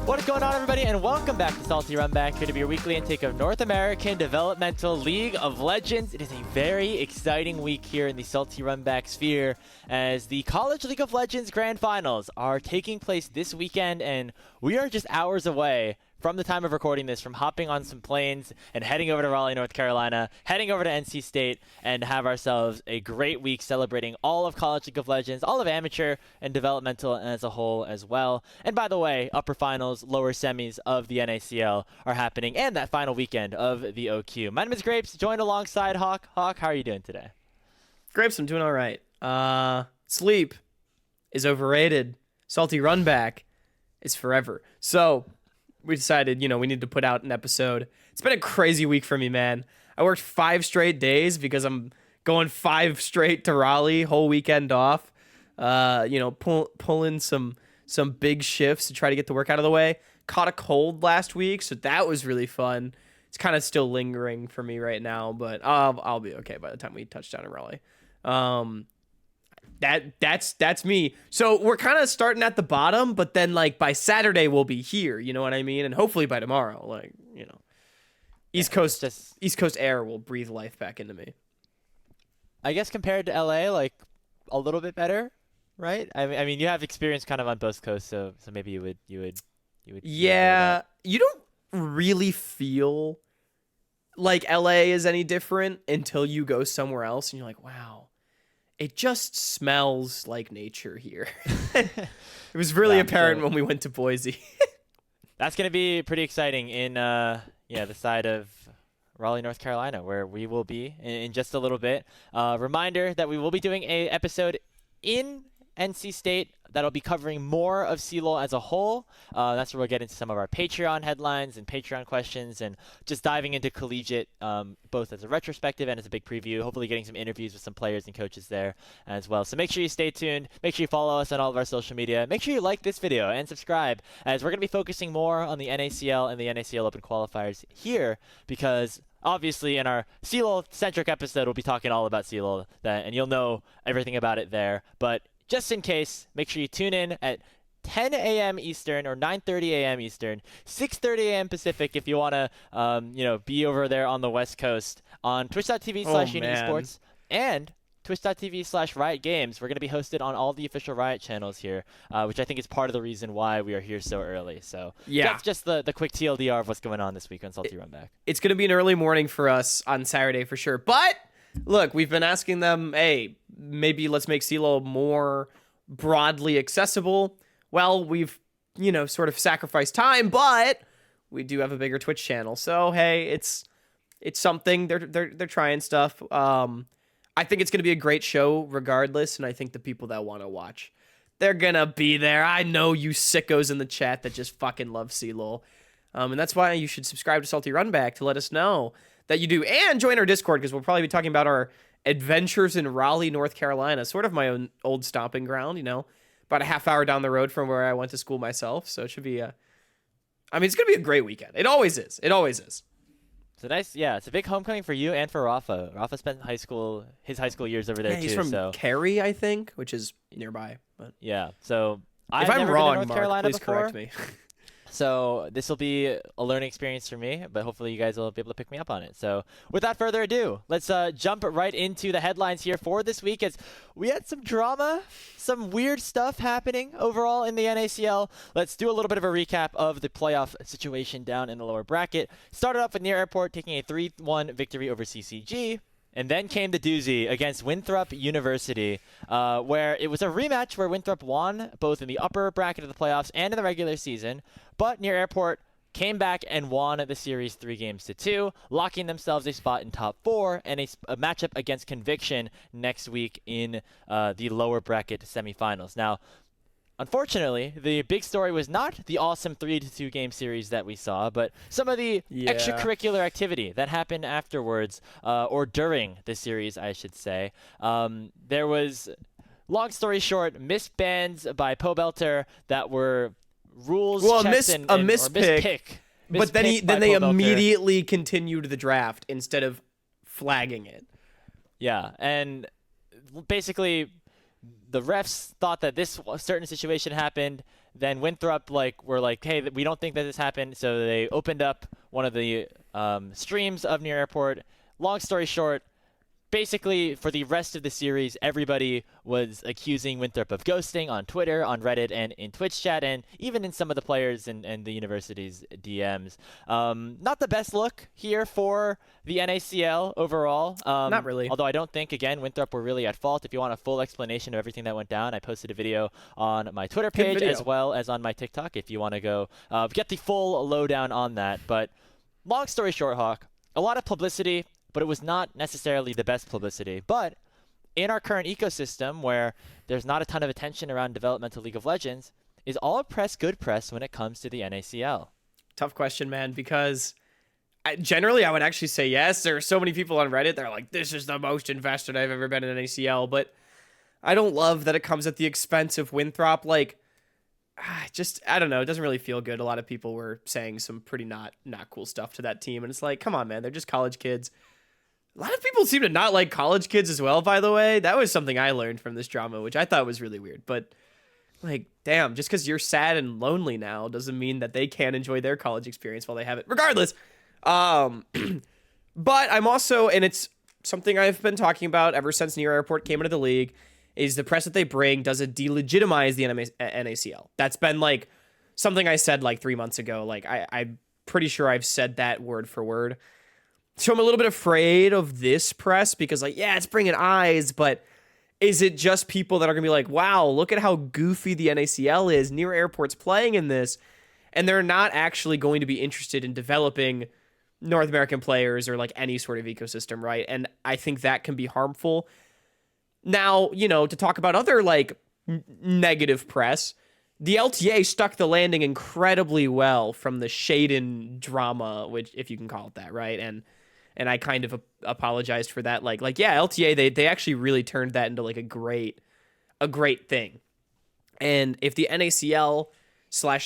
What is going on, everybody, and welcome back to Salty Runback, here to be your weekly intake of North American Developmental League of Legends. It is a very exciting week here in the Salty Runback sphere as the College League of Legends Grand Finals are taking place this weekend, and we are just hours away from the time of recording this, from hopping on some planes and heading over to Raleigh, North Carolina, heading over to NC State, and have ourselves a great week celebrating all of College League of Legends, all of amateur and developmental as a whole as well. And by the way, upper finals, lower semis of the NACL are happening, and that final weekend of the OQ. My name is Grapes, joined alongside Hawk. Hawk, how are you doing today? Grapes, I'm doing all right. Sleep is overrated. Salty Runback is forever. So we decided, we need to put out an episode. It's been a crazy week for me, man. I worked 5 straight days because I'm going 5 straight to Raleigh, whole weekend off. Pulling some big shifts to try to get the work out of the way. Caught a cold last week, so that was really fun. It's kind of still lingering for me right now, but I'll be okay by the time we touch down in Raleigh. That's me. So we're kind of starting at the bottom, but then by Saturday we'll be here, you know what I mean? And hopefully by tomorrow, East Coast air will breathe life back into me. I guess compared to LA, a little bit better, right? I mean, you have experience kind of on both coasts, so maybe you would. Yeah, you don't really feel like LA is any different until you go somewhere else and you're like, wow. It just smells like nature here. It was really apparent when we went to Boise. That's going to be pretty exciting in the side of Raleigh, North Carolina, where we will be in just a little bit. Reminder that we will be doing a episode in NC State that'll be covering more of CLOL as a whole. That's where we'll get into some of our Patreon headlines and Patreon questions and just diving into collegiate, both as a retrospective and as a big preview, hopefully getting some interviews with some players and coaches there as well. So make sure you stay tuned. Make sure you follow us on all of our social media. Make sure you like this video and subscribe, as we're going to be focusing more on the NACL and the NACL Open Qualifiers here, because obviously in our CLOL-centric episode, we'll be talking all about CLOL, and you'll know everything about it there. But just in case, make sure you tune in at 10 a.m. Eastern or 9:30 a.m. Eastern, 6:30 a.m. Pacific if you want to, be over there on the West Coast on twitch.tv/UnitySports and twitch.tv/Riot Games. We're going to be hosted on all the official Riot channels here, which I think is part of the reason why we are here so early. So yeah, that's just the quick TLDR of what's going on this week on Salty Runback. It's going to be an early morning for us on Saturday for sure, but look, we've been asking them, hey, maybe let's make CLOL more broadly accessible. Well, we've, sort of sacrificed time, but we do have a bigger Twitch channel. So, hey, it's something. They're trying stuff. I think it's going to be a great show regardless, and I think the people that want to watch, they're going to be there. I know you sickos in the chat that just fucking love CLOL. And that's why you should subscribe to Salty Runback to let us know that you do, and join our Discord, because we'll probably be talking about our adventures in Raleigh, North Carolina, sort of my own old stomping ground, about a half hour down the road from where I went to school myself. So it should be it's going to be a great weekend. It always is. It always is. So nice. Yeah, it's a big homecoming for you and for Rafa. Rafa spent his high school years over there, he's too. From Cary, I think, which is nearby. But yeah, so if I'm wrong, Mark, please correct me. So this will be a learning experience for me, but hopefully you guys will be able to pick me up on it. So without further ado, let's jump right into the headlines here for this week, as we had some drama, some weird stuff happening overall in the NACL. Let's do a little bit of a recap of the playoff situation down in the lower bracket. Started off with Near Airport taking a 3-1 victory over CCG. And then came the doozy against Winthrop University, where it was a rematch where Winthrop won both in the upper bracket of the playoffs and in the regular season. But Near Airport came back and won the series 3-2, locking themselves a spot in top 4 and a matchup against Conviction next week in the lower bracket semifinals. Now, unfortunately, the big story was not the awesome 3-2 game series that we saw, but some of the extracurricular activity that happened afterwards, or during the series, I should say. There was, long story short, missed bans by Pobelter that were rules checked and mispick. But then they immediately continued the draft instead of flagging it. Yeah, and basically the refs thought that this certain situation happened. then Winthrop were like, hey, we don't think that this happened, so they opened up one of the streams of Near Airport. Long story short, basically, for the rest of the series, everybody was accusing Winthrop of ghosting on Twitter, on Reddit, and in Twitch chat, and even in some of the players and the university's DMs. Not the best look here for the NACL overall. Not really. Although I don't think, again, Winthrop were really at fault. If you want a full explanation of everything that went down, I posted a video on my Twitter page as well as on my TikTok if you want to go get the full lowdown on that. But long story short, Hawk, a lot of publicity, but it was not necessarily the best publicity. But in our current ecosystem, where there's not a ton of attention around developmental League of Legends, is all press good press when it comes to the NACL? Tough question, man, because generally I would actually say yes. There are so many people on Reddit that are like, this is the most invested I've ever been in an ACL, but I don't love that it comes at the expense of Winthrop. Like, I don't know. It doesn't really feel good. A lot of people were saying some pretty not cool stuff to that team, and it's like, come on, man, they're just college kids. A lot of people seem to not like college kids as well, by the way. That was something I learned from this drama, which I thought was really weird. But, like, damn, just because you're sad and lonely now doesn't mean that they can't enjoy their college experience while they have it. Regardless. But I'm also, and it's something I've been talking about ever since Near Airport came into the league, is the press that they bring, does it delegitimize the NACL? That's been, like, something I said, like, 3 months ago. Like, I'm pretty sure I've said that word for word. So I'm a little bit afraid of this press because, like, yeah, it's bringing eyes, but is it just people that are going to be like, wow, look at how goofy the NACL is. Near Airport's playing in this, and they're not actually going to be interested in developing North American players or, like, any sort of ecosystem, right? And I think that can be harmful. Now, you know, to talk about other, like, negative press, the LTA stuck the landing incredibly well from the Shaden drama, which, if you can call it that, right? And I kind of apologized for that. Like yeah, LTA, they actually really turned that into, like, a great thing. And if the NACL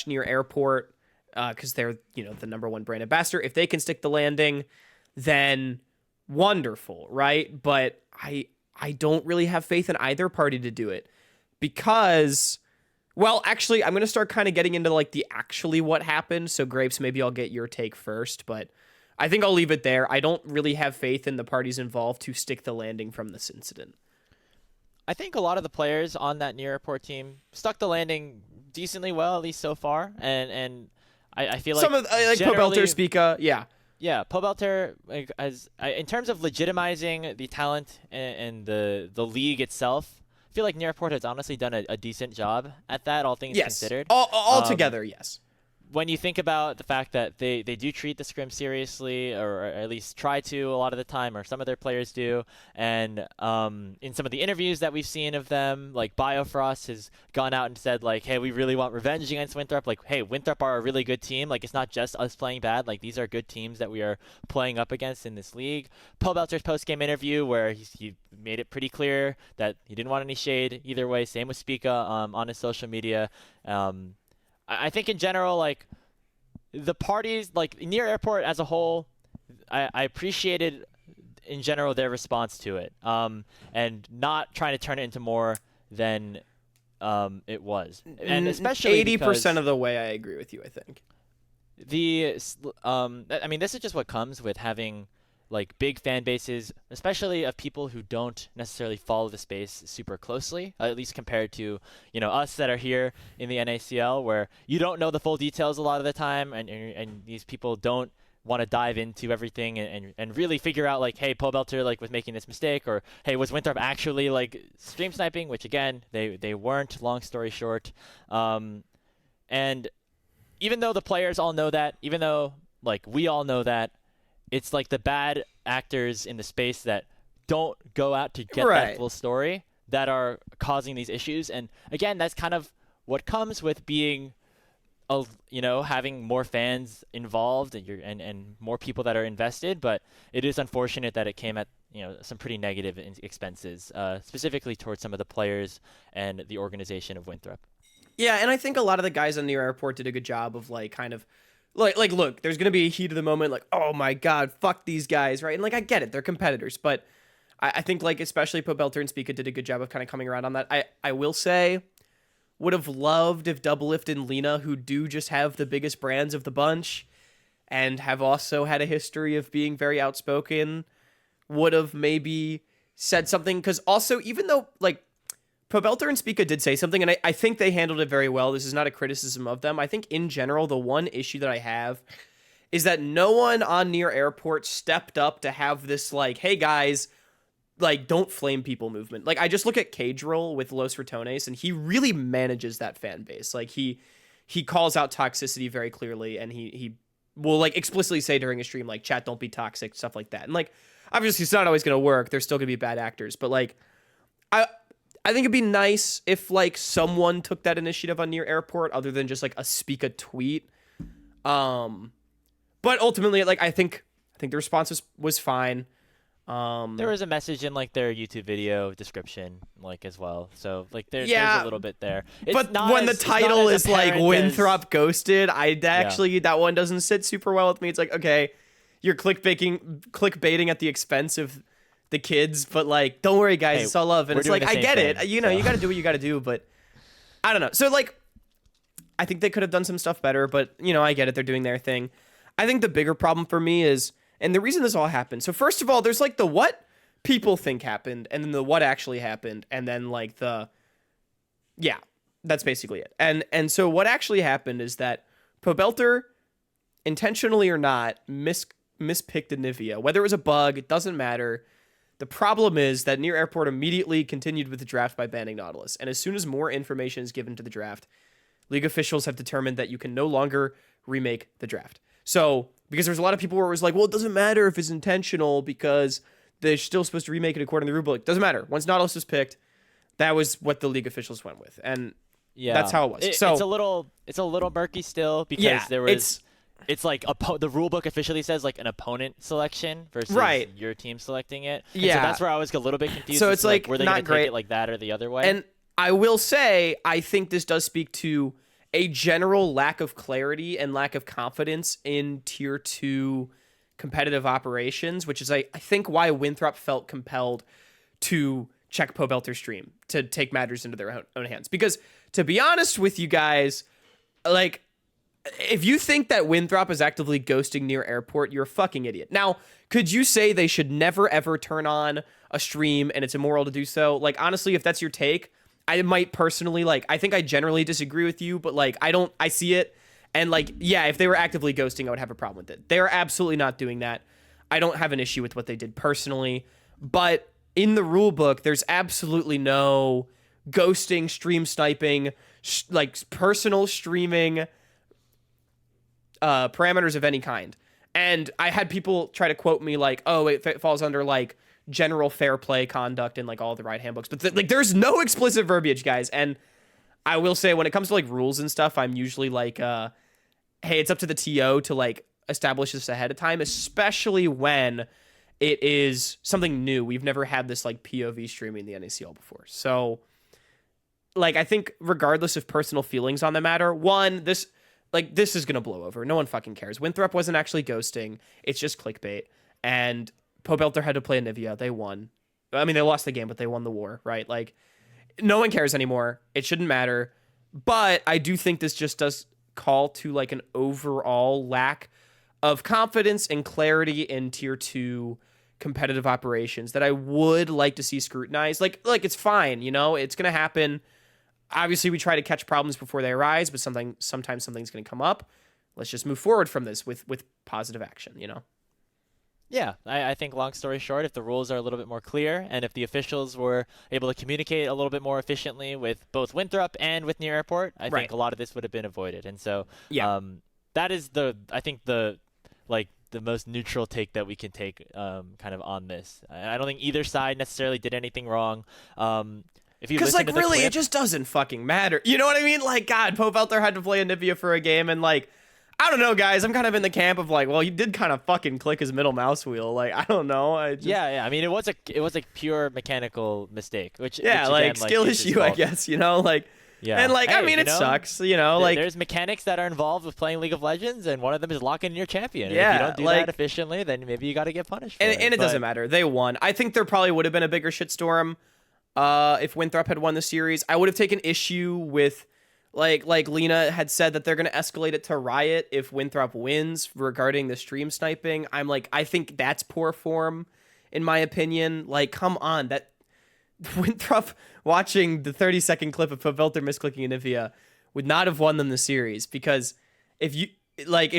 / Near Airport, because they're, you know, the #1 brand ambassador, if they can stick the landing, then wonderful, right? But I don't really have faith in either party to do it because, well, actually, I'm going to start kind of getting into, like, the actually what happened. So, Grapes, maybe I'll get your take first, but I think I'll leave it there. I don't really have faith in the parties involved to stick the landing from this incident. I think a lot of the players on that Near Airport team stuck the landing decently well, at least so far. And I feel like some of like Pobelter, Spica, yeah. Yeah, Pobelter, like, in terms of legitimizing the talent and the league itself, I feel like Near Airport has honestly done a decent job at that, all things considered. All together, yes. When you think about the fact that they do treat the scrim seriously, or at least try to a lot of the time, or some of their players do, and in some of the interviews that we've seen of them, like Biofrost has gone out and said, like, hey, we really want revenge against Winthrop. Like, hey, Winthrop are a really good team. Like, it's not just us playing bad. Like, these are good teams that we are playing up against in this league. Pobelter's post-game interview where he made it pretty clear that he didn't want any shade either way. Same with Spica on his social media. I think in general, like, the parties, like, Near Airport as a whole, I appreciated in general their response to it, and not trying to turn it into more than it was, and especially 80% of the way. I agree with you. I think I mean, this is just what comes with having, like, big fan bases, especially of people who don't necessarily follow the space super closely, at least compared to, you know, us that are here in the NACL, where you don't know the full details a lot of the time, and these people don't want to dive into everything and really figure out, like, hey, Pobelter, like, was making this mistake, or hey, was Winthrop actually, like, stream sniping, which again they weren't, long story short. And even though the players all know that, even though, like, we all know that, it's like the bad actors in the space that don't go out to get that full story that are causing these issues. And again, that's kind of what comes with being, you know, having more fans involved and more people that are invested. But it is unfortunate that it came at, you know, some pretty negative expenses, specifically towards some of the players and the organization of Winthrop. Yeah, and I think a lot of the guys on Near Airport did a good job of, like, kind of, like, look, there's going to be a heat of the moment, like, oh my God, fuck these guys, right? And, like, I get it, they're competitors, but I think, like, especially Pobelter and Spica did a good job of kind of coming around on that. I will say, would have loved if Doublelift and Lena, who do just have the biggest brands of the bunch and have also had a history of being very outspoken, would have maybe said something. Because also, even though, like, Pobelter and Spica did say something, and I think they handled it very well. This is not a criticism of them. I think, in general, the one issue that I have is that no one on Near Airport stepped up to have this, like, hey, guys, like, don't flame people movement. Like, I just look at Cadrill with Los Ratones, and he really manages that fan base. Like, he calls out toxicity very clearly, and he will, like, explicitly say during a stream, like, chat, don't be toxic, stuff like that. And, like, obviously it's not always going to work. There's still going to be bad actors. But, like, I think it'd be nice if, like, someone took that initiative on Near Airport other than just, like, a speak a tweet. But ultimately, like, I think the response was fine. There was a message in, like, their YouTube video description, like, as well. So, like, there's a little bit there. But when the title is like Winthrop ghosted, that one doesn't sit super well with me. It's like, okay, you're clickbaiting at the expense of the kids, but, like, don't worry, guys, it's all love. And it's like, I get it. You know, you got to do what you got to do, but I don't know. So, like, I think they could have done some stuff better, but, you know, I get it. They're doing their thing. I think the bigger problem for me is, and the reason this all happened. So first of all, there's, like, the what people think happened, and then the what actually happened, and then, like, that's basically it. And so what actually happened is that Pobelter, intentionally or not, mispicked Anivia. Whether it was a bug, it doesn't matter. The problem is that Near Airport immediately continued with the draft by banning Nautilus, and as soon as more information is given to the draft, League officials have determined that you can no longer remake the draft. So, because there's a lot of people where it was like, well, it doesn't matter if it's intentional because they're still supposed to remake it according to the rulebook. Doesn't matter. Once Nautilus was picked, that was what the League officials went with, and that's how it was. So it's a little murky still because there was. It's like the rulebook officially says, like, an opponent selection versus your team selecting it. And so that's where I was a little bit confused. So it's like, were they going to take it like that or the other way? And I will say, I think this does speak to a general lack of clarity and lack of confidence in Tier 2 competitive operations, which is, I think, why Winthrop felt compelled to check Pobelter's stream, to take matters into their own hands. Because, to be honest with you guys, like, if you think that Winthrop is actively ghosting Near Airport, you're a fucking idiot. Now, could you say they should never, ever turn on a stream and it's immoral to do so? Like, honestly, if that's your take, I might personally, like, I think I generally disagree with you, but, like, I see it. And, like, yeah, if they were actively ghosting, I would have a problem with it. They're absolutely not doing that. I don't have an issue with what they did personally. But in the rule book, there's absolutely no ghosting, stream sniping, like, personal streaming parameters of any kind. And I had people try to quote me like, oh, it falls under, like, general fair play conduct in, like, all the right handbooks. But like, there's no explicit verbiage, guys. And I will say, when it comes to, like, rules and stuff, I'm usually like, hey, it's up to the TO to, like, establish this ahead of time, especially when it is something new. We've never had this, like, POV streaming the NACL before. So, like, I think regardless of personal feelings on the matter, one, this is going to blow over. No one fucking cares. Winthrop wasn't actually ghosting. It's just clickbait. And Pobelter had to play Anivia. They won. I mean, they lost the game, but they won the war, right? Like, no one cares anymore. It shouldn't matter. But I do think this just does call to, like, an overall lack of confidence and clarity in Tier 2 competitive operations that I would like to see scrutinized. Like it's fine, you know? It's going to happen. Obviously, we try to catch problems before they arise, but sometimes something's going to come up. Let's just move forward from this with positive action, you know? Yeah, I think, long story short, if the rules are a little bit more clear and if the officials were able to communicate a little bit more efficiently with both Winthrop and with Near Airport, I think a lot of this would have been avoided. And so that is the most neutral take that we can take kind of on this. I don't think either side necessarily did anything wrong. Because, like, really, it just doesn't fucking matter. You know what I mean? Like, God, Pobelter had to play Anivia for a game, and, like, I don't know, guys. I'm kind of in the camp of, like, well, he did kind of fucking click his middle mouse wheel. Like, I don't know. Yeah. I mean, it was a pure mechanical mistake, which again, skill issue, I guess. You know, like. Yeah. And, like, hey, I mean, it sucks, you know, like. There's mechanics that are involved with playing League of Legends, and one of them is locking in your champion. And if you don't do that efficiently, then maybe you got to get punished for it. And it doesn't matter. They won. I think there probably would have been a bigger shitstorm if Winthrop had won the series. I would have taken issue with Like Lena had said that they're going to escalate it to riot if Winthrop wins regarding the stream sniping. I'm like, I think that's poor form, in my opinion. Like, come on, that Winthrop watching the 30-second clip of Pavelter misclicking Anivia would not have won them the series, because if you like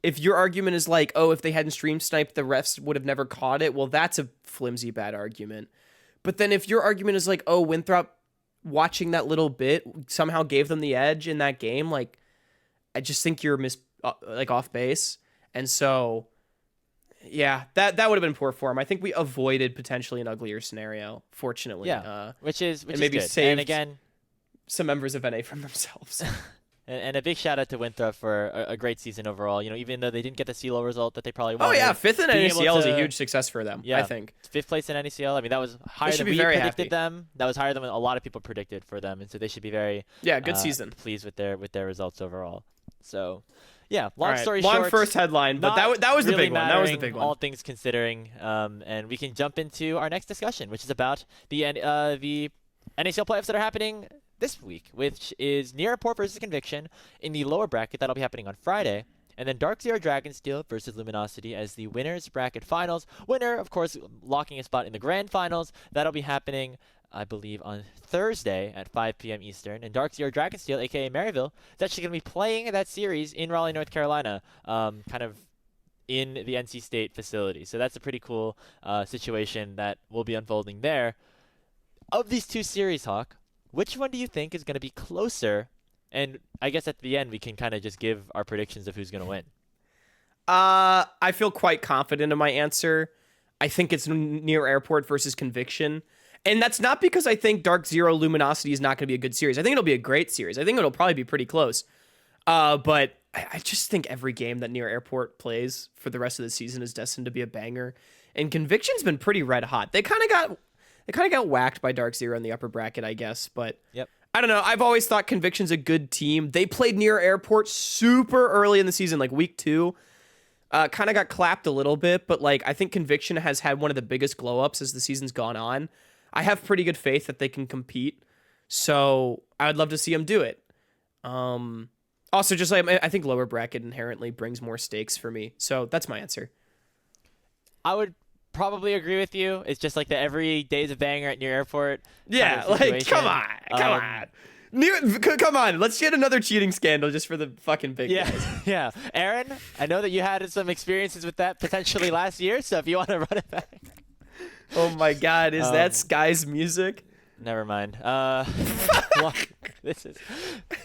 if your argument is like, oh, if they hadn't stream sniped, the refs would have never caught it. Well, that's a flimsy bad argument. But then if your argument is like, oh, Winthrop watching that little bit somehow gave them the edge in that game, like, I just think you're off base. And so, yeah, that would have been poor form. I think we avoided potentially an uglier scenario, fortunately. Yeah, which is maybe good. saved and again, some members of NA from themselves. And a big shout out to Winthrop for a great season overall. You know, even though they didn't get the CLO result that they probably wanted. Oh yeah, 5th in being able NACL is a to- huge success for them. Yeah, I think 5th place in NACL. I mean, that was higher should than be we very predicted happy. them. That was higher than a lot of people predicted for them, and so they should be very good season. pleased with their results overall. So, yeah, long All right, story long short. first headline, but not that was the really big one. That was the mattering, big one. All things considering, and we can jump into our next discussion, which is about the NACL playoffs that are happening this week, which is Near Airport versus Conviction in the lower bracket. That'll be happening on Friday. And then Dark Zero Dragonsteel versus Luminosity as the winners bracket finals. Winner, of course, locking a spot in the grand finals. That'll be happening, I believe, on Thursday at 5 p.m. Eastern. And Dark Zero Dragonsteel, a.k.a. Maryville, is actually going to be playing that series in Raleigh, North Carolina, kind of in the NC State facility. So that's a pretty cool situation that will be unfolding there. Of these two series, Hawk, which one do you think is going to be closer? And I guess at the end, we can kind of just give our predictions of who's going to win. I feel quite confident in my answer. I think it's Near Airport versus Conviction. And that's not because I think Dark Zero Luminosity is not going to be a good series. I think it'll be a great series. I think it'll probably be pretty close. But I just think every game that Near Airport plays for the rest of the season is destined to be a banger. And Conviction's been pretty red hot. They kind of got whacked by Dark Zero in the upper bracket, I guess. But Yep. I don't know. I've always thought Conviction's a good team. They played Near Airport super early in the season, like week 2. Kind of got clapped a little bit, but like I think Conviction has had one of the biggest glow ups as the season's gone on. I have pretty good faith that they can compete, so I would love to see them do it. Also, just like I think lower bracket inherently brings more stakes for me, so that's my answer. I would probably agree with you. It's just like the every day's a banger at Near Airport. Yeah, kind of like situation. come on. Come on, let's get another cheating scandal just for the fucking big Yeah, guys. yeah. Aaron, I know that you had some experiences with that potentially last year, so if you want to run it back. Oh my god, is that Sky's music? Never mind. This is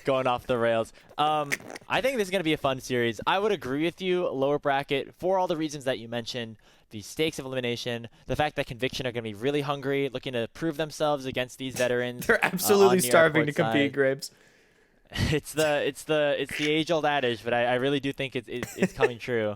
going off the rails. I think this is going to be a fun series. I would agree with you, lower bracket, for all the reasons that you mentioned. The stakes of elimination, the fact that Conviction are going to be really hungry, looking to prove themselves against these veterans. They're absolutely on the starving to airport compete, side. Grapes. It's the age-old adage, but I really do think it's coming true.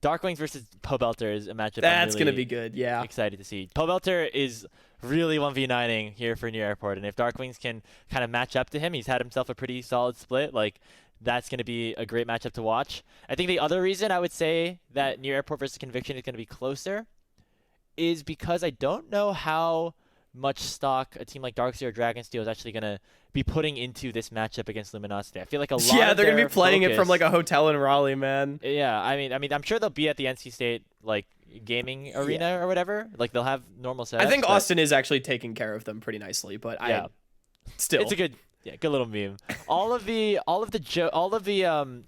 Darkwings versus Pobelter is a matchup That's I'm gonna really be good, yeah. excited to see. Pobelter is really 1v9ing here for Near Airport, and if Darkwings can kind of match up to him, he's had himself a pretty solid split. Like, that's going to be a great matchup to watch. I think the other reason I would say that Near Airport versus Conviction is going to be closer is because I don't know how much stock a team like Darkseer or Dragonsteel is actually going to be putting into this matchup against Luminosity. I feel like a lot Yeah, of they're going to their be playing it from focus- like a hotel in Raleigh, man. Yeah, I mean, I'm sure they'll be at the NC State like gaming arena or whatever. Like they'll have normal setups. I think but Austin is actually taking care of them pretty nicely, but Yeah. still. it's a good little meme. all of the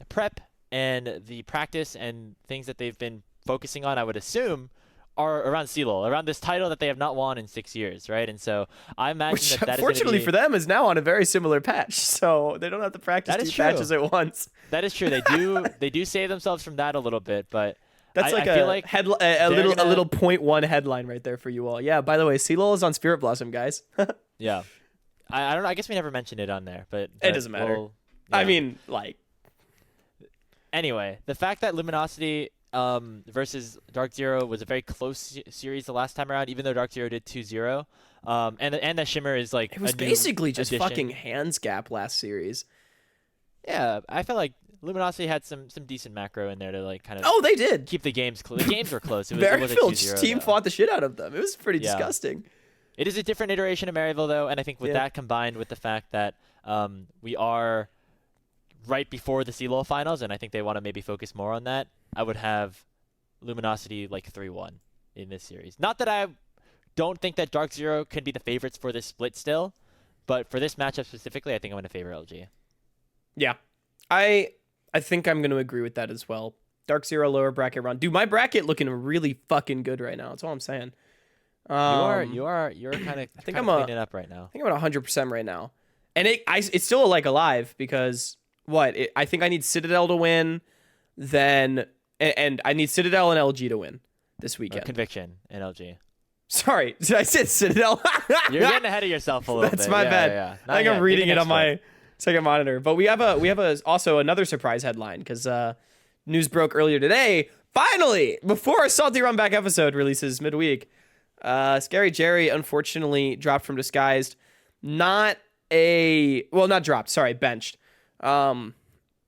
prep and the practice and things that they've been focusing on, I would assume, are around CLOL, around this title that they have not won in 6 years, right? And so I imagine Which, that is fortunately gonna be, for them, is now on a very similar patch, so they don't have to practice That 2 is true. patches at once. That is true. They do save themselves from that a little bit, but That's I feel like a they're little gonna- .1 headline right there for you all. Yeah, by the way, CLOL is on Spirit Blossom, guys. yeah. I don't know. I guess we never mentioned it on there, but It doesn't matter. I yeah. mean, like, Anyway, the fact that Luminosity versus Dark Zero was a very close series the last time around, even though Dark Zero did 2-0, and that Shimmer is like it was a new basically just addition. fucking hands gap last series. Yeah, I felt like Luminosity had some decent macro in there to like kind of Oh, they did. keep the games close. The games were close. It was a Maryville's 2-0, team though. fought the shit out of them. It was pretty Yeah. disgusting. It is a different iteration of Maryville, though, and I think with Yeah. that combined with the fact that We are right before the CLO finals, and I think they want to maybe focus more on that. I would have Luminosity like 3-1 in this series. Not that I don't think that Dark Zero can be the favorites for this split still, but for this matchup specifically, I think I'm going to favor LG. Yeah, I think I'm going to agree with that as well. Dark Zero lower bracket round. Dude, my bracket looking really fucking good right now. That's all I'm saying. You're kind of I think cleaning up right now. I think I'm at 100% right now. And it's still like alive because I think I need Citadel to win, then and I need Citadel and LG to win this weekend. Conviction and LG. Sorry, did I say Citadel? You're getting ahead of yourself a little bit. That's my bad. Yeah. I think I'm reading it on my second monitor. But we have also another surprise headline because news broke earlier today. Finally, before our Salty Runback episode releases midweek, ScaryJerry unfortunately dropped from Disguised. Not dropped. Sorry, benched. I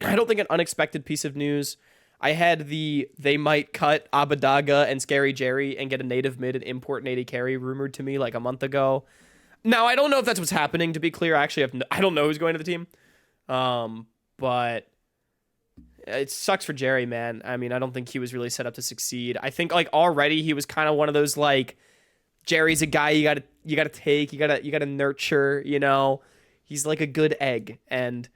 don't think an unexpected piece of news. I had they might cut Abadaga and ScaryJerry and get a native mid and import an AD carry rumored to me like a month ago. Now, I don't know if that's what's happening, to be clear. I actually I don't know who's going to the team. But it sucks for Jerry, man. I mean, I don't think he was really set up to succeed. I think like already he was kind of one of those like Jerry's a guy you gotta take, you gotta nurture, you know. He's like a good egg, and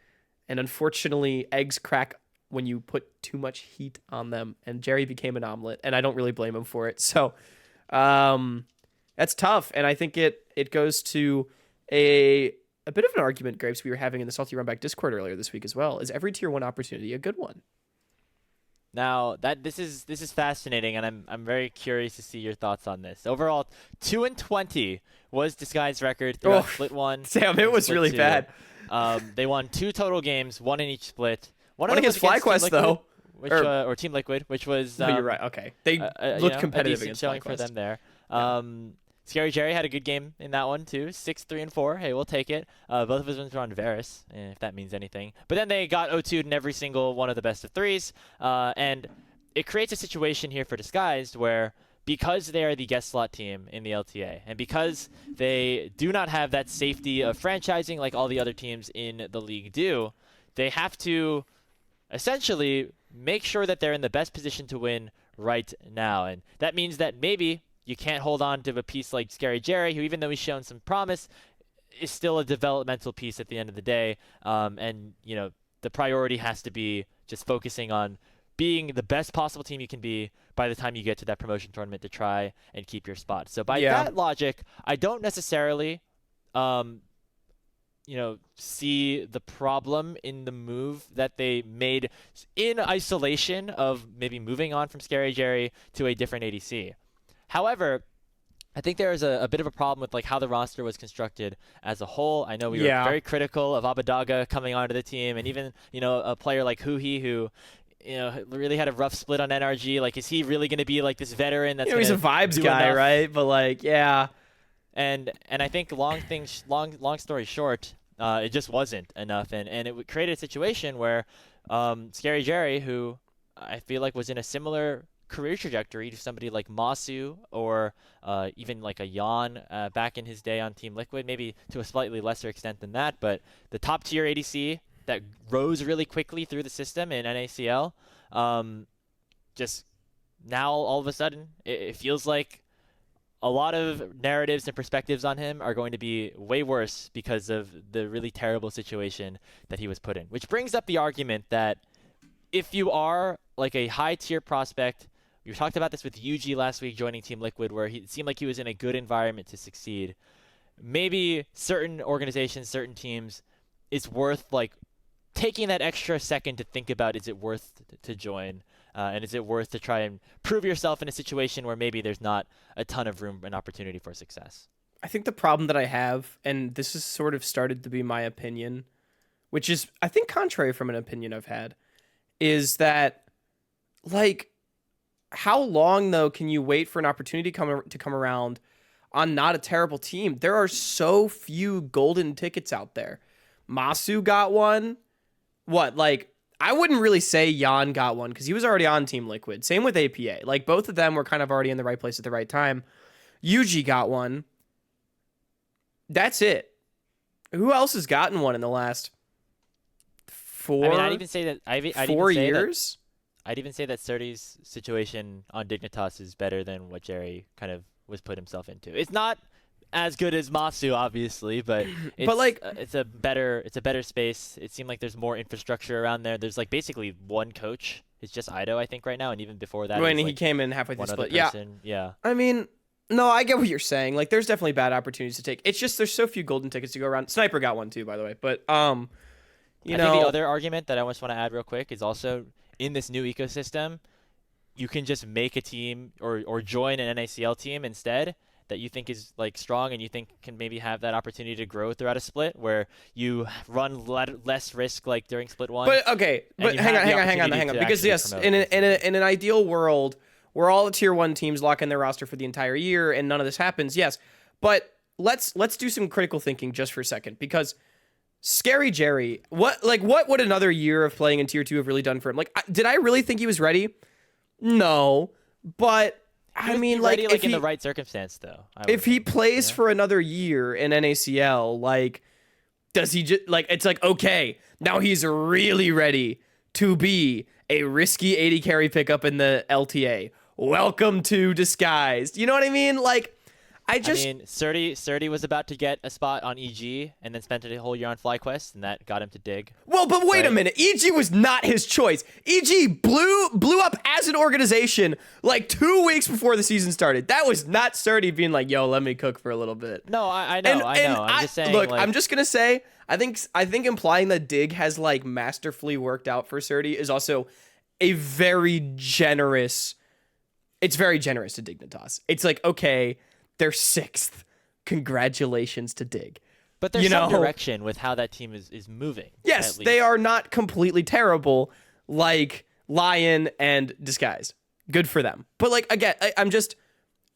unfortunately eggs crack when you put too much heat on them, and Jerry became an omelet, and I don't really blame him for it. So that's tough, and I think it goes to a bit of an argument, Grapes, we were having in the Salty Runback Discord earlier this week as well. Is every tier 1 opportunity a good one? Now this is fascinating, and I'm very curious to see your thoughts on this. Overall, 2-20 was Disguised record throughout split 1. Sam, it was really 2. bad. They won 2 total games, 1 in each split. One against FlyQuest though, or Team Liquid, which was. No, you're right. Okay, they looked competitive against showing FlyQuest. for them there. ScaryJerry had a good game in that one too. 6-3-4. Hey, we'll take it. Both of his wins were on Varus, if that means anything. But then they got 0-2'd in every single one of the best of 3s, and it creates a situation here for Disguised where, because they are the guest slot team in the LTA, and because they do not have that safety of franchising like all the other teams in the league do, they have to essentially make sure that they're in the best position to win right now. And that means that maybe you can't hold on to a piece like ScaryJerry, who, even though he's shown some promise, is still a developmental piece at the end of the day. And, you know, the priority has to be just focusing on being the best possible team you can be by the time you get to that promotion tournament to try and keep your spot. So by that logic, I don't necessarily see the problem in the move that they made in isolation of maybe moving on from ScaryJerry to a different ADC. However, I think there is a bit of a problem with like how the roster was constructed as a whole. I know we were very critical of Abadaga coming onto the team, and even, you know, a player like Huhi, who, you know, really had a rough split on NRG. Like, is he really going to be like this veteran that's he's a vibes guy, enough? Right? But like, yeah. And I think long story short, it just wasn't enough, and it created a situation where ScaryJerry, who I feel like was in a similar career trajectory to somebody like Masu or even like a Jan back in his day on Team Liquid, maybe to a slightly lesser extent than that, but the top tier ADC that rose really quickly through the system in NACL, just now all of a sudden it feels like a lot of narratives and perspectives on him are going to be way worse because of the really terrible situation that he was put in. Which brings up the argument that if you are like a high-tier prospect, we talked about this with Yuji last week joining Team Liquid, where it seemed like he was in a good environment to succeed. Maybe certain organizations, certain teams, it's worth like taking that extra second to think about, is it worth to join? And is it worth to try and prove yourself in a situation where maybe there's not a ton of room and opportunity for success? I think the problem that I have, and this has sort of started to be my opinion, which is, I think, contrary from an opinion I've had, is that, like, how long, though, can you wait for an opportunity to come around on not a terrible team? There are so few golden tickets out there. Masu got one. I wouldn't really say Jan got one because he was already on Team Liquid. Same with APA. Like, both of them were kind of already in the right place at the right time. Yuji got one. That's it. Who else has gotten one in the last four? I mean, I'd even say that I'd even 4 say that years. I'd even say that Surdy's situation on Dignitas is better than what Jerry kind of was put himself into. It's not as good as Masu, obviously, but it's, like- it's a better space. It seemed like there's more infrastructure around there. There's like basically one coach. It's just Ido, I think, right now, and even before that, When it was, he like, came in halfway through one the other split, yeah. person. Yeah. I mean, no, I get what you're saying. Like, there's definitely bad opportunities to take. It's just there's so few golden tickets to go around. Sniper got one too, by the way. But you I know, think the other argument that I just want to add real quick is also in this new ecosystem, you can just make a team or join an NACL team instead that you think is like strong and you think can maybe have that opportunity to grow throughout a split where you run less risk like during split one. But okay, and but you hang have on, the hang on. opportunity to Because actually yes, promote in an ideal world where all the tier 1 teams lock in their roster for the entire year and none of this happens, yes. But let's do some critical thinking just for a second, because ScaryJerry, what would another year of playing in tier 2 have really done for him? Like, did I really think he was ready? No, but I mean, like, ready, like in the right circumstance, though. If he plays for another year in NACL, like, does he just like? It's like, okay, now he's really ready to be a risky 80 carry pickup in the LTA. Welcome to Disguised. You know what I mean? Like, I mean, Surdy was about to get a spot on EG and then spent a whole year on FlyQuest, and that got him to dig. Well, but wait a minute. EG was not his choice. EG blew up as an organization like 2 weeks before the season started. That was not Surdy being like, "Yo, let me cook for a little bit." No, I know. I'm just saying. Look, like, I'm just gonna say, I think implying that dig has like masterfully worked out for Surdy is also a very generous. It's very generous to Dignitas. It's like, okay, they're 6th. Congratulations to Dig. But there's some direction with how that team is moving. Yes, they are not completely terrible like Lion and Disguised. Good for them. But like, again, I'm just,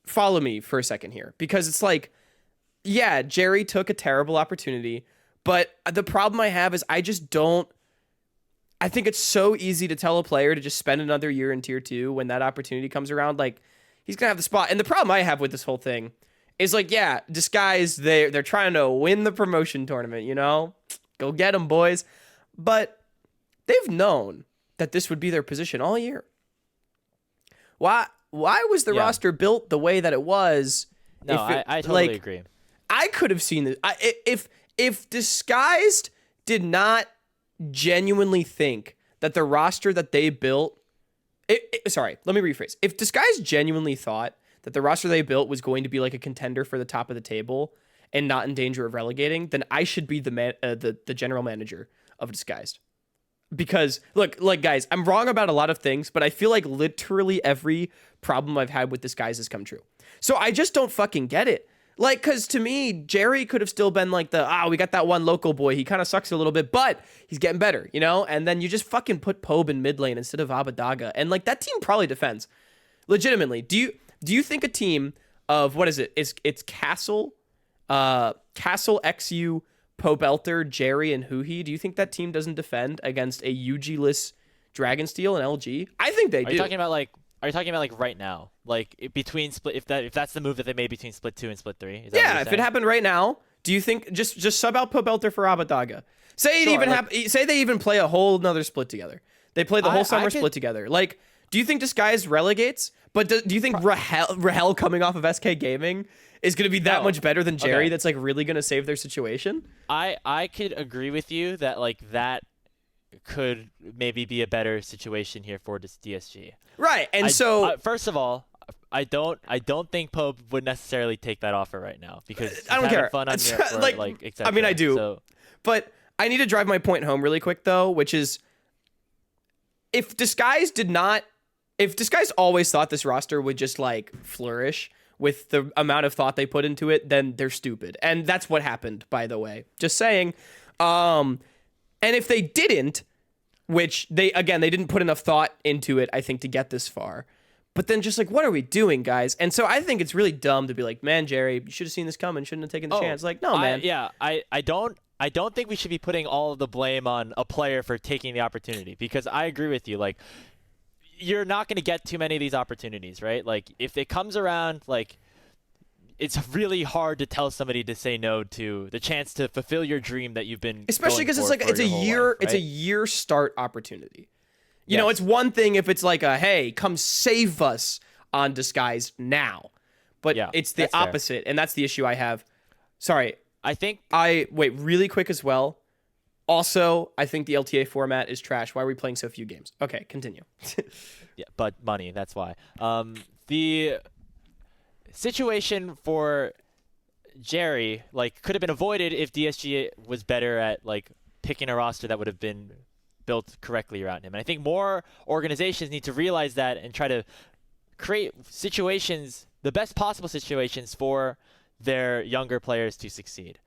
follow me for a second here, because it's like, yeah, Jerry took a terrible opportunity, but the problem I have is I think it's so easy to tell a player to just spend another year in tier 2 when that opportunity comes around. Like, he's gonna have the spot. And the problem I have with this whole thing is, like, yeah, Disguised, they're trying to win the promotion tournament, you know? Go get them, boys. But they've known that this would be their position all year. Why was the roster built the way that it was? No, I totally agree. I could have seen this. If Disguised did not genuinely think that the roster that they built, sorry, let me rephrase. If Disguised genuinely thought that the roster they built was going to be like a contender for the top of the table and not in danger of relegating, then I should be the general manager of Disguised. Because look, guys, I'm wrong about a lot of things, but I feel like literally every problem I've had with Disguised has come true. So I just don't fucking get it. Like, because to me, Jerry could have still been like we got that one local boy. He kind of sucks a little bit, but he's getting better, you know? And then you just fucking put Pobe in mid lane instead of Abadaga. And, like, that team probably defends. Legitimately. Do you think a team of, what is it? It's Castle, XU, Pobelter, Jerry, and Huhi. Do you think that team doesn't defend against a UG-less Dragonsteel and LG? I think they do. Are you talking about like right now, like between split? If that's the move that they made between split 2 and split 3? Is that what you're if saying? it happened right now, do you think just sub out Pobelter for Abadaga? Say say they even play a whole nother split together. They play the whole summer split together. Like, do you think Disguise relegates? But do you think Rahel coming off of SK Gaming is going to be that much better than Jerry? Okay. That's like really going to save their situation. I could agree with you that like that could maybe be a better situation here for this DSG. Right. And so first of all, I don't think Pope would necessarily take that offer right now because he's I don't having care. fun on like etc. I mean, I do. So, but I need to drive my point home really quick though, which is if Disguise always thought this roster would just like flourish with the amount of thought they put into it, then they're stupid. And that's what happened, by the way. Just saying. And if they didn't, which they didn't put enough thought into it, I think, to get this far. But then just like, what are we doing, guys? And so I think it's really dumb to be like, man, Jerry, you should have seen this coming. Shouldn't have taken the chance. Like, no, man. I don't think we should be putting all of the blame on a player for taking the opportunity because I agree with you. Like, you're not going to get too many of these opportunities, right? Like, if it comes around, like, it's really hard to tell somebody to say no to the chance to fulfill your dream that you've been especially because it's like it's a year it's a year start opportunity. You know, it's one thing if it's like a hey, come save us on Disguise now, but it's the opposite, and that's the issue I have. Sorry, wait really quick as well. Also, I think the LTA format is trash. Why are we playing so few games? Okay, continue. Yeah, but money, that's why. The situation for Jerry could have been avoided if DSG was better at picking a roster that would have been built correctly around him. And I think more organizations need to realize that and try to create situations, the best possible situations for their younger players to succeed.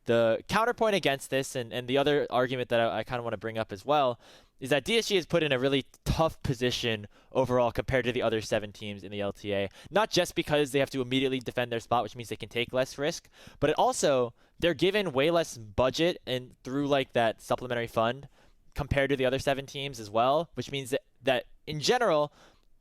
The counterpoint against this, and the other argument that I kind of want to bring up as well, is that DSG is put in a really tough position overall compared to the other 7 teams in the LTA. Not just because they have to immediately defend their spot, which means they can take less risk, but also they're given way less budget and through that supplementary fund compared to the other 7 teams as well, which means that in general,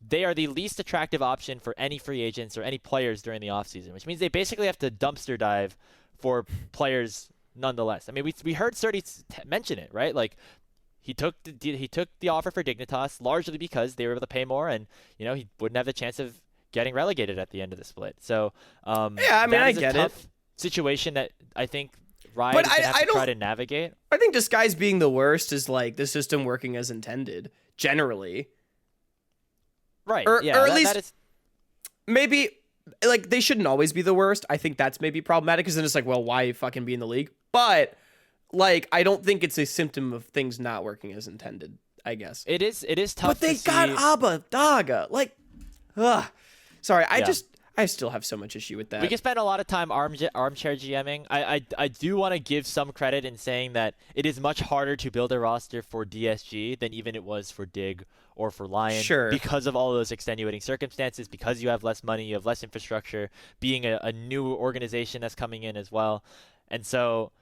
they are the least attractive option for any free agents or any players during the offseason, which means they basically have to dumpster dive for players nonetheless. I mean, we heard Surdy mention it, right? He took the offer for Dignitas largely because they were able to pay more, and he wouldn't have the chance of getting relegated at the end of the split. So I get it. Situation that I think Riot is gonna have to try to navigate. I think Disguise being the worst is the system working as intended generally. Right. Or at least that is... maybe. They shouldn't always be the worst. I think that's maybe problematic because then it's well, why fucking be in the league? But, I don't think it's a symptom of things not working as intended, I guess. It is tough. But they got Abba Daga. Sorry, I still have so much issue with that. We can spend a lot of time armchair GMing. I do want to give some credit in saying that it is much harder to build a roster for DSG than even it was for Dig or for Lion. Sure. Because of all those extenuating circumstances, because you have less money, you have less infrastructure, being a new organization that's coming in as well. And so,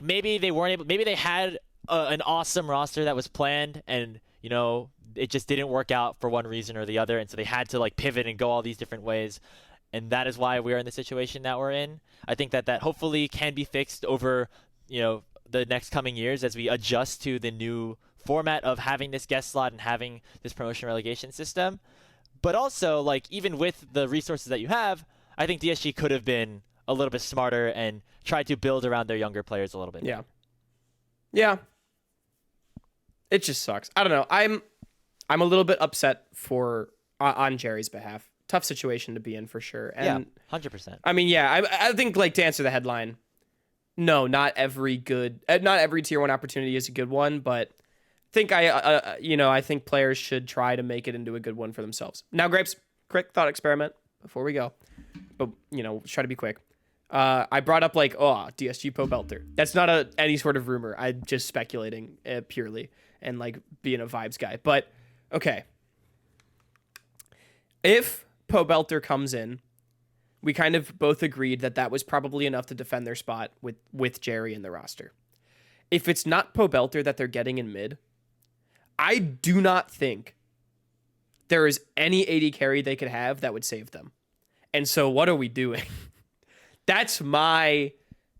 maybe they weren't able, maybe they had an awesome roster that was planned and, it just didn't work out for one reason or the other. And so they had to pivot and go all these different ways. And that is why we're in the situation that we're in. I think that hopefully can be fixed over, the next coming years as we adjust to the new format of having this guest slot and having this promotion relegation system. But also, even with the resources that you have, I think DSG could have been a little bit smarter and tried to build around their younger players a little bit. Yeah. It just sucks. I don't know. I'm a little bit upset on Jerry's behalf. Tough situation to be in for sure. And 100%. I mean, I think to answer the headline, no, not every tier 1 opportunity is a good one, but I think players should try to make it into a good one for themselves. Now, Grapes, quick thought experiment before we go, but try to be quick. I brought up DSG Po Belter. That's not any sort of rumor. I'm just speculating purely and being a vibes guy. But okay, if Po Belter comes in, we kind of both agreed that was probably enough to defend their spot with Jerry in the roster. If it's not Po Belter that they're getting in mid, I do not think there is any AD carry they could have that would save them. And so what are we doing? That's my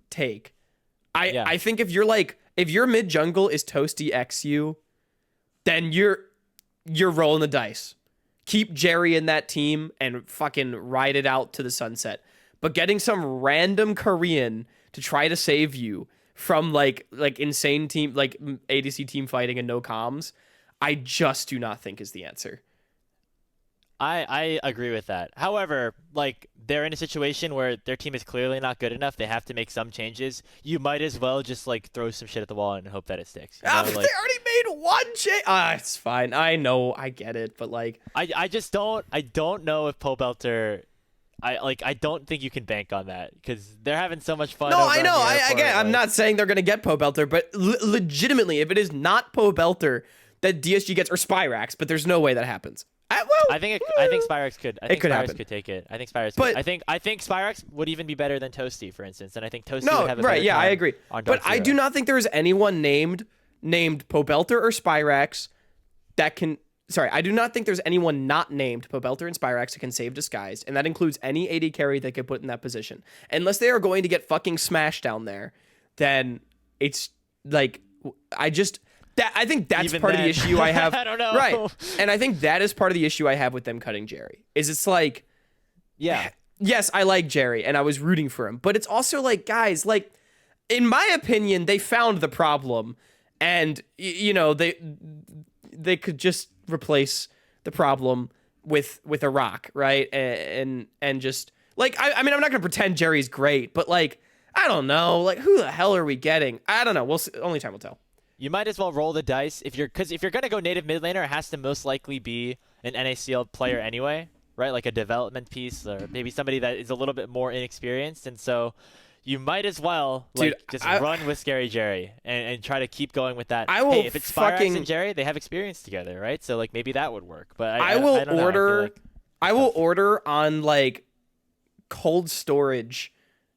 take. I think if your mid jungle is Toasty XU, then you're rolling the dice. Keep Jerry in that team and fucking ride it out to the sunset. But getting some random Korean to try to save you from insane team ADC team fighting and no comms, I just do not think is the answer. I agree with that. However, they're in a situation where their team is clearly not good enough. They have to make some changes. You might as well just throw some shit at the wall and hope that it sticks. They already made one change. It's fine. I know. I get it. But I don't know if Po Belter. I don't think you can bank on that because they're having so much fun. No, I know. I'm not saying they're gonna get Po Belter, but legitimately, if it is not Po Belter that DSG gets or Spyrax, but there's no way that happens. I think Spyrax could. I think Spyrax could take it. I think Spyrax. But I think Spyrax would even be better than Toasty, for instance. And I think Toasty would have a right. better Yeah, time I agree. But I do not think there is anyone named Po Belter or Spyrax that can I do not think there's anyone not named Pobelter and Spyrax that can save Disguised, and that includes any AD carry they could put in that position. Unless they are going to get fucking smashed down there, then it's like I think that's Even part of the then, issue I have. I don't know. Right. And I think that is part of the issue I have with them cutting Jerry. Is it's like, Yeah. yes, I like Jerry and I was rooting for him, but it's also like, guys, like, in my opinion, they found the problem, and you know, they could just replace the problem with a rock, right? And just like I mean, I'm not gonna pretend Jerry's great, but like, I don't know, like, who the hell are we getting? I don't know. We'll see. Only time will tell. You might as well roll the dice if you're gonna go native mid laner, it has to most likely be an NACL player anyway, right? Like a development piece, or maybe somebody that is a little bit more inexperienced, and so you might as well run with ScaryJerry and try to keep going with that. I will hey, if it's Spyrax and Jerry, they have experience together, right? So like maybe that would work. But I will don't know. order. I I will order on like cold storage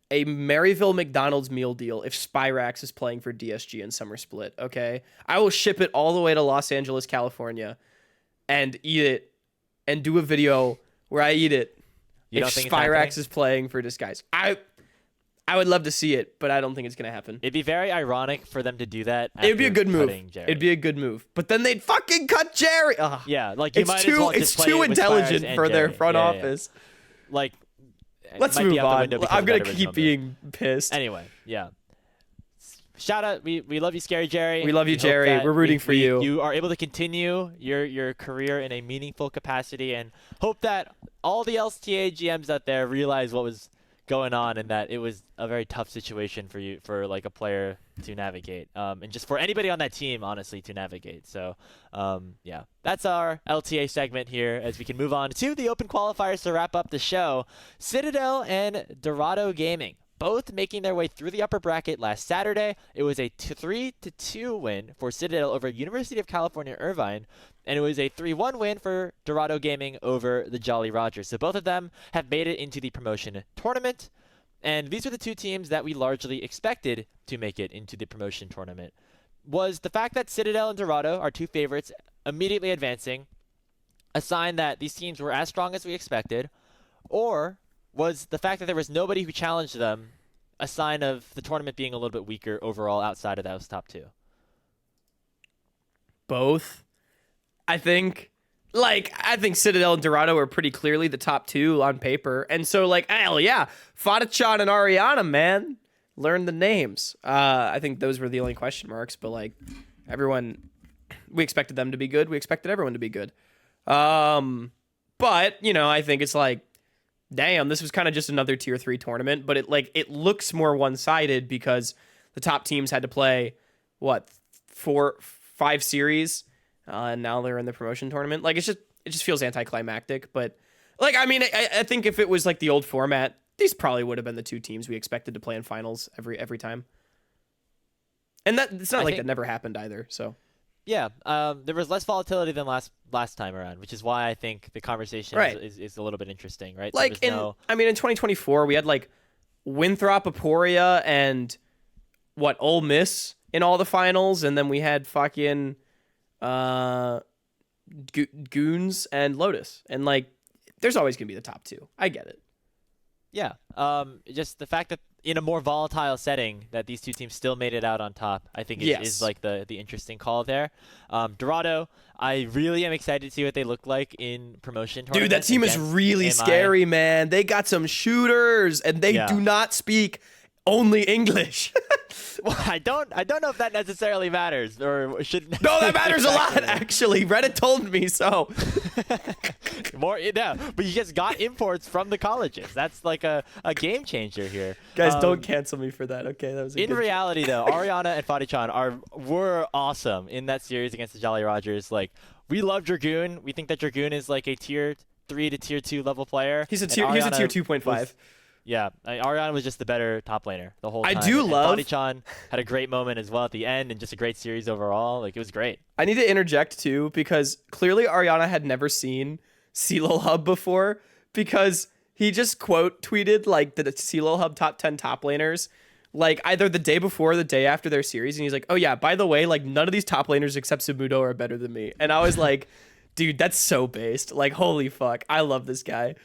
a Maryville McDonald's meal deal if Spyrax is playing for DSG in Summer Split. Okay, I will ship it all the way to Los Angeles, California, and eat it, and do a video where I eat it. You if Spyrax is playing for Disguise, I would love to see it, but I don't think it's gonna happen. It'd be very ironic for them to do that. It'd be a good move. Jerry. It'd be a good move, but then they'd fucking cut Jerry. Ugh. Yeah, like you might as well just play too it with intelligent Spyrax for and their Jerry. front Yeah. office. Like, Let's might be move out the on. window because I'm of gonna that keep original being pissed. Anyway, yeah. Shout out, we love you, ScaryJerry. We love you, hope Jerry. that We're rooting for you. You are able to continue your career in a meaningful capacity, and hope that all the LTA GMs out there realize what was going on, and that it was a very tough situation for you, for like a player to navigate, and just for anybody on that team, honestly, to navigate. So yeah, that's our LTA segment here, as we can move on to the open qualifiers to wrap up the show. Citadel and Dorado Gaming both making their way through the upper bracket last Saturday. It was a 3-2 win for Citadel over University of California, Irvine, and it was a 3-1 win for Dorado Gaming over the Jolly Rogers. So both of them have made it into the promotion tournament, and these are the two teams that we largely expected to make it into the promotion tournament. Was the fact that Citadel and Dorado, our two favorites, immediately advancing, a sign that these teams were as strong as we expected, or was the fact that there was nobody who challenged them a sign of the tournament being a little bit weaker overall outside of those top two? Both. I think Citadel and Dorado are pretty clearly the top two on paper. And so, like, hell yeah, Fadachan and Ariana, man. Learn the names. I think those were the only question marks, but, like, we expected them to be good. We expected everyone to be good. But, you know, I think it's like, damn, this was kind of just another tier 3 tournament, but it looks more one-sided because the top teams had to play 4-5 series, and now they're in the promotion tournament. Like, it just feels anticlimactic. But like, I mean, I think if it was like the old format, these probably would have been the two teams we expected to play in finals every time. And that it's not that never happened either. So. Yeah, there was less volatility than last time around, which is why I think the conversation is a little bit interesting, right? Like in 2024, we had like Winthrop, Aporia, and Ole Miss in all the finals, and then we had fucking Goons and Lotus, and like there's always gonna be the top two. I get it. Yeah, just the fact that in a more volatile setting that these two teams still made it out on top, I think is like the interesting call there. Dorado, I really am excited to see what they look like in promotion tournaments. Dude, that team is really scary, man. They got some shooters, and they do not speak only English. Well, I don't know if that necessarily matters, or should. No, that matters a lot, actually. Reddit told me so. But you just got imports from the colleges. That's like a game changer here. Guys, don't cancel me for that. Okay, that was in reality though. Ariana and Fadichan were awesome in that series against the Jolly Rogers. Like, we love Dragoon. We think that Dragoon is like a tier 3 to tier 2 level player. He's a tier 2.5. Yeah, Ariana was just the better top laner the whole time. I do love. Fadichan had a great moment as well at the end, and just a great series overall. Like, it was great. I need to interject too, because clearly Ariana had never seen CeeLo Hub before, because he just quote tweeted like the CeeLo Hub top 10 top laners like either the day before or the day after their series, and he's like, oh yeah, by the way, like none of these top laners except Samudo are better than me. And I was like, dude, that's so based. Like, holy fuck. I love this guy.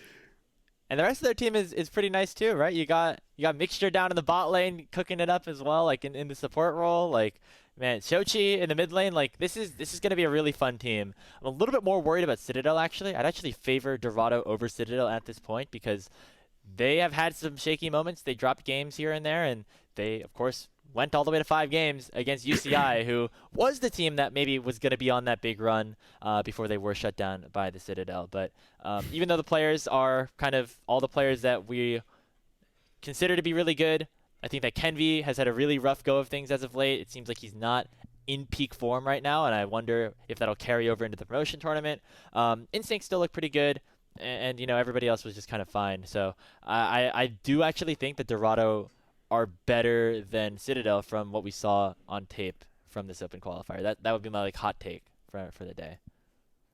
And the rest of their team is pretty nice too, right? You got Mixture down in the bot lane cooking it up as well, like in the support role. Like, man, Shochi in the mid lane, like this is gonna be a really fun team. I'm a little bit more worried about Citadel actually. I'd actually favor Dorado over Citadel at this point because they have had some shaky moments. They dropped games here and there, and they of course went all the way to 5 games against UCI, who was the team that maybe was going to be on that big run before they were shut down by the Citadel. But even though the players are kind of all the players that we consider to be really good, I think that Kenvi has had a really rough go of things as of late. It seems like he's not in peak form right now, and I wonder if that'll carry over into the promotion tournament. Instinct still look pretty good, and everybody else was just kind of fine. So I do actually think that Dorado are better than Citadel from what we saw on tape from this Open Qualifier. That would be my hot take for the day.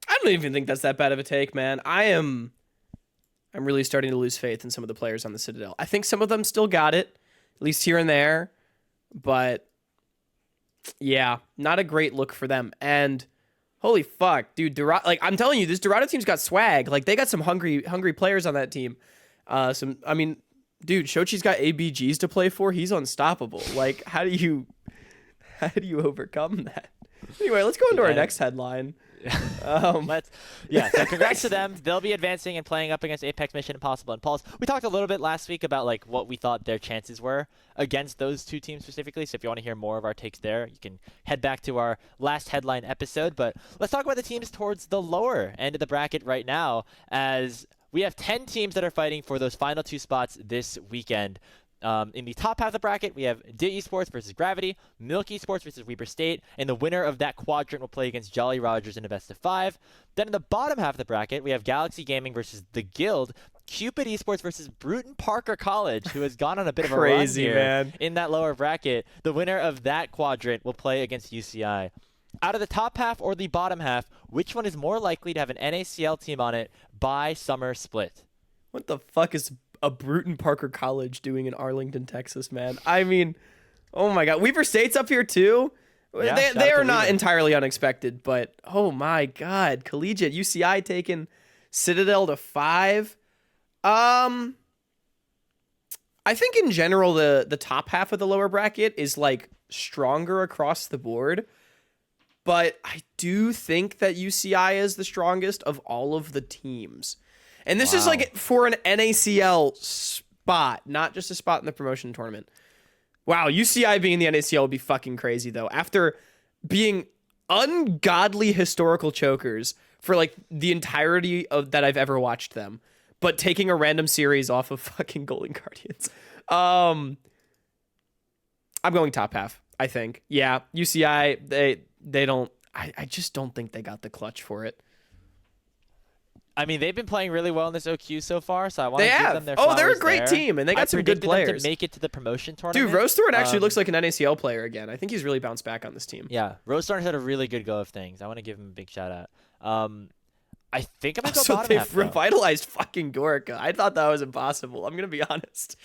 I don't even think that's that bad of a take, man. I'm really starting to lose faith in some of the players on the Citadel. I think some of them still got it, at least here and there, but yeah, not a great look for them. And holy fuck, dude, Dorado, like I'm telling you, this Dorado team's got swag. Like they got some hungry players on that team. Dude, Shochi's got ABGs to play for. He's unstoppable. Like, how do you overcome that? Anyway, let's go into our next headline. So congrats to them. They'll be advancing and playing up against Apex, Mission Impossible, and Pulse. We talked a little bit last week about what we thought their chances were against those 2 teams specifically. So if you want to hear more of our takes there, you can head back to our last headline episode. But let's talk about the teams towards the lower end of the bracket right now, as we have 10 teams that are fighting for those final 2 spots this weekend. In the top half of the bracket, we have Dit Esports versus Gravity, Milk Esports versus Weber State, and the winner of that quadrant will play against Jolly Rogers in a best of 5. Then in the bottom half of the bracket, we have Galaxy Gaming versus The Guild, Cupid Esports versus Bruton Parker College, who has gone on a bit of a run here, man, in that lower bracket. The winner of that quadrant will play against UCI. Out of the top half or the bottom half, which one is more likely to have an NACL team on it by summer split? What the fuck is a Bruton Parker College doing in Arlington, Texas, man? I mean, oh my god. Weber State's up here too? Yeah, they are not entirely unexpected, but oh my god. Collegiate, UCI taking Citadel to 5. I think in general the top half of the lower bracket is stronger across the board. But I do think that UCI is the strongest of all of the teams. And this is for an NACL spot, not just a spot in the promotion tournament. Wow, UCI being the NACL would be fucking crazy, though. After being ungodly historical chokers for the entirety of that I've ever watched them, but taking a random series off of fucking Golden Guardians. I'm going top half, I think. Yeah, UCI, they don't. I just don't think they got the clutch for it. I mean, they've been playing really well in this OQ so far, so I want to give them their flowers. Oh, they're a great team, and they got some good players. Them to make it to the promotion tournament. Dude, Rosethorn actually looks like an NACL player again. I think he's really bounced back on this team. Yeah, Rosethorn had a really good go of things. I want to give him a big shout out. I think I'm going to go bottom half, they've revitalized fucking Gorica. I thought that was impossible. I'm going to be honest.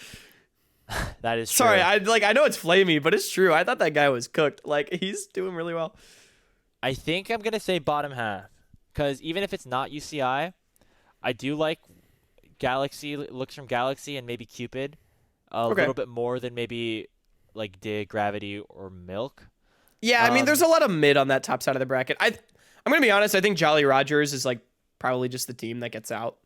That is true. Sorry, I know it's flamey, but it's true. I thought that guy was cooked. He's doing really well. I think I'm going to say bottom half, because even if it's not UCI, I do like Galaxy, looks from Galaxy and maybe Cupid a little bit more than maybe Dig, Gravity, or Milk. Yeah, I mean, there's a lot of mid on that top side of the bracket. I'm going to be honest. I think Jolly Rogers is probably just the team that gets out.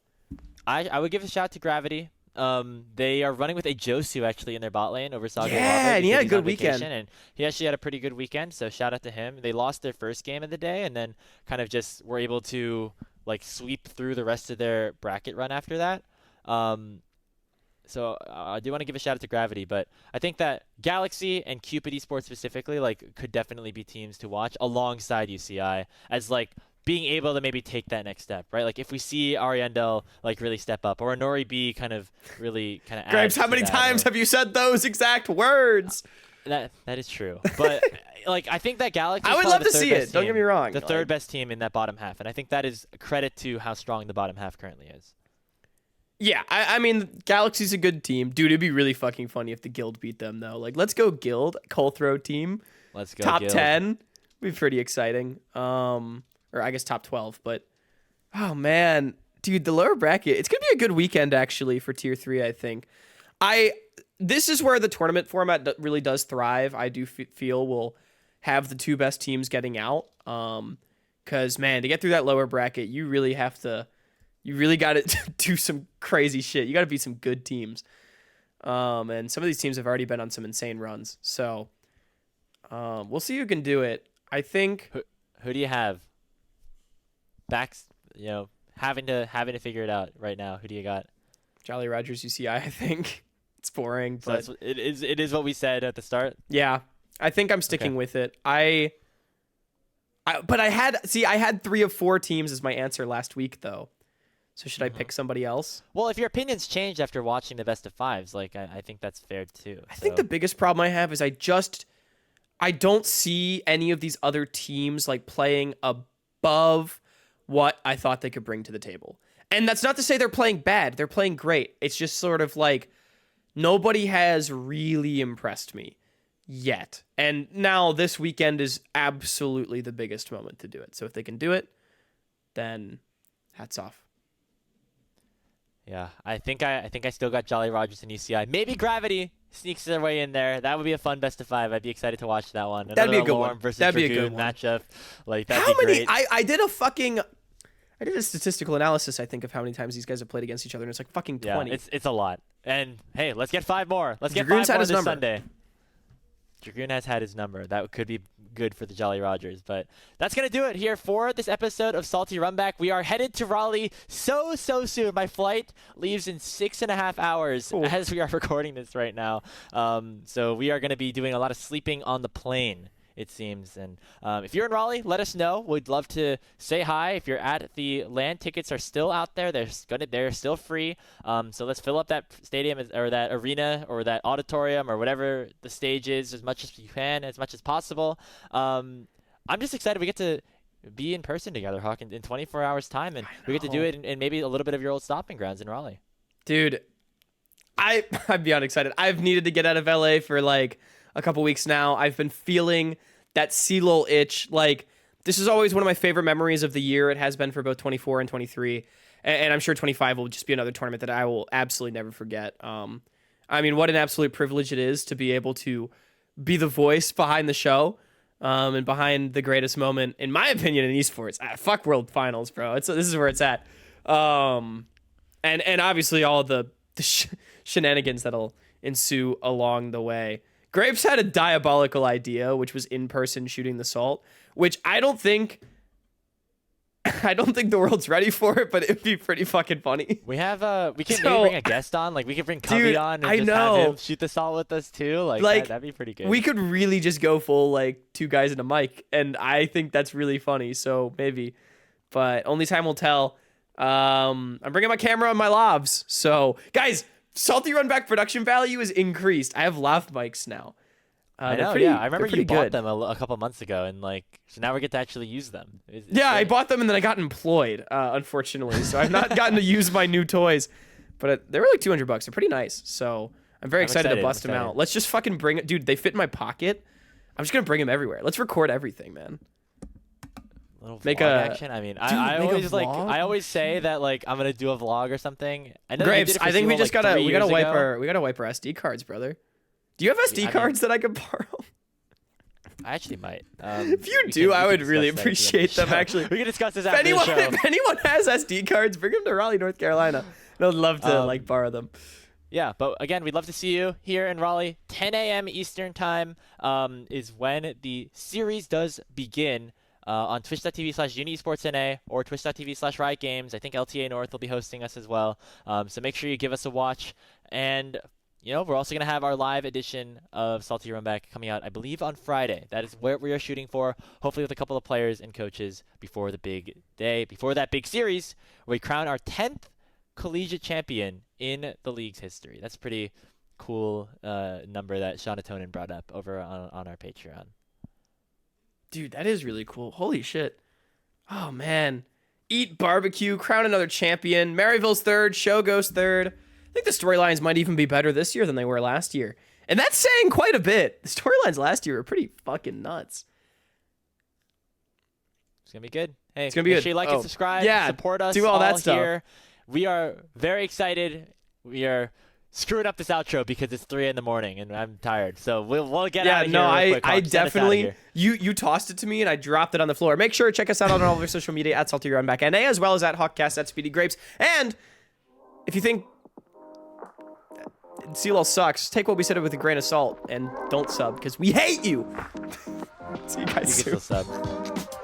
I would give a shout to Gravity. They are running with a Josu actually in their bot lane over Saga. Yeah, and he had a good weekend. And he actually had a pretty good weekend, so shout out to him. They lost their first game of the day and then kind of just were able to sweep through the rest of their bracket run after that. So I do want to give a shout out to Gravity, but I think that Galaxy and Cupid Esports specifically could definitely be teams to watch alongside UCI as being able to maybe take that next step, right? If we see Ariendel really step up, or Nori B really Graves, how many times have you said those exact words? That is true, but I think that Galaxy. I would love to see it. Don't get me wrong. The third best team in that bottom half, and I think that is a credit to how strong the bottom half currently is. Yeah, I mean, Galaxy's a good team, dude. It'd be really fucking funny if the Guild beat them though. Let's go Guild, Colthrow team. Let's go top Guild. 10. Would be pretty exciting. Or I guess top 12, but Oh man, dude, the lower bracket. It's gonna be a good weekend actually for tier 3. I think. This is where the tournament format really does thrive. I do feel we'll have the 2 best teams getting out. Because man, to get through that lower bracket, you really got to do some crazy shit. You got to beat some good teams. And some of these teams have already been on some insane runs. So, we'll see who can do it. I think. Who do you have? Having to figure it out right now. Who do you got? Jolly Rogers UCI, I think. It's boring, So but it is what we said at the start. yeah, I think I'm sticking with it. I had 3 of 4 teams as my answer last week though. So should I pick somebody else? Well, if your opinions changed after watching the best of 5s, like I think that's fair too. I think the biggest problem I have is I don't see any of these other teams like playing above what I thought they could bring to the table. And that's not to say they're playing bad. They're playing great. It's just sort of like nobody has really impressed me yet. And now this weekend is absolutely the biggest moment to do it. So if they can do it, then hats off. Yeah, I think I still got Jolly Rogers and UCI. Maybe Gravity sneaks their way in there. That would be a fun best of 5. I'd be excited to watch that one. That'd be a good Alarm one. Versus That'd be a Dragoon good one. matchup. Like that'd How be many? great. I did a statistical analysis, I think, of how many times these guys have played against each other, and it's like fucking 20. Yeah, it's a lot. And hey, let's get 5 more. Let's get Dragoon's 5 had more his this number. Sunday. Dragoon has had his number. That could be good for the Jolly Rogers. But that's going to do it here for this episode of Salty Runback. We are headed to Raleigh so soon. My flight leaves in 6.5 hours as we are recording this right now. So we are going to be doing a lot of sleeping on the plane, it seems. And if you're in Raleigh, let us know. We'd love to say hi. If you're at the LAN, tickets are still out there. They're still free. So let's fill up that stadium or that arena or that auditorium or whatever the stage is as much as you can, as much as possible. I'm just excited we get to be in person together, Hawk, in 24 hours time, and we get to do it in maybe a little bit of your old stopping grounds in Raleigh. Dude, I'm beyond excited. I've needed to get out of LA for like a couple weeks now. I've been feeling that CLOL itch. Like, this is always one of my favorite memories of the year. It has been for both 24 and 23. And I'm sure 25 will just be another tournament that I will absolutely never forget. I mean, what an absolute privilege it is to be able to be the voice behind the show and behind the greatest moment, in my opinion, in esports. Fuck World Finals, bro. This is where it's at. And obviously all the shenanigans that'll ensue along the way. Grapes had a diabolical idea, which was in-person shooting the salt, which I don't think the world's ready for it, but it'd be pretty fucking funny. We have we can maybe bring a guest on. Like we could bring Cubby on and have him shoot the salt with us too. Like that'd be pretty good. We could really just go full like 2 guys and a mic, and I think that's really funny. So maybe, but only time will tell. I'm bringing my camera and my lavs. So guys, Salty Runback production value is increased. I have lav mics now. I know, yeah. I remember you bought them a couple months ago, and so now we get to actually use them. It's yeah, great. I bought them and then I got employed, unfortunately. So I've not gotten to use my new toys, but they were like $200. They're pretty nice. So I'm very excited to bust them out. Let's just fucking bring it. Dude, they fit in my pocket. I'm just going to bring them everywhere. Let's record everything, man. Make vlog action. I mean, I always say that like I'm gonna do a vlog or something. I know Grapes, I think we just gotta wipe our SD cards, brother. Do you have SD cards that I could borrow? I actually might. If you do, I would really appreciate them. Actually, we can discuss this after the show. If anyone has SD cards, bring them to Raleigh, North Carolina. I'd love to borrow them. Yeah, but again, we'd love to see you here in Raleigh. 10 a.m. Eastern time is when the series does begin. On twitch.tv/UniSportsNA or twitch.tv/Riot Games. I think LTA North will be hosting us as well. So make sure you give us a watch. And, we're also going to have our live edition of Salty Runback coming out, I believe, on Friday. That is where we are shooting for, hopefully with a couple of players and coaches before the big day, before that big series, where we crown our 10th collegiate champion in the league's history. That's a pretty cool number that Shonatonin brought up over on our Patreon. Dude, that is really cool. Holy shit. Oh, man. Eat barbecue, crown another champion. Maryville's third, show goes third. I think the storylines might even be better this year than they were last year. And that's saying quite a bit. The storylines last year were pretty fucking nuts. It's going to be good. Hey, It's gonna be make good. sure you like Oh, and subscribe. yeah, Support us do all that stuff. here. We are very excited. We are screwing up this outro because it's 3 in the morning and I'm tired. So we'll get out of here. Real quick, I Hawk. Send us outta definitely here. you tossed it to me and I dropped it on the floor. Make sure to check us out on all of our social media at Salty Runback NA, as well as at Hawkcast at Speedy Grapes. And if you think CLL sucks, take what we said with a grain of salt and don't sub because we hate you. See you guys You soon. can still sub.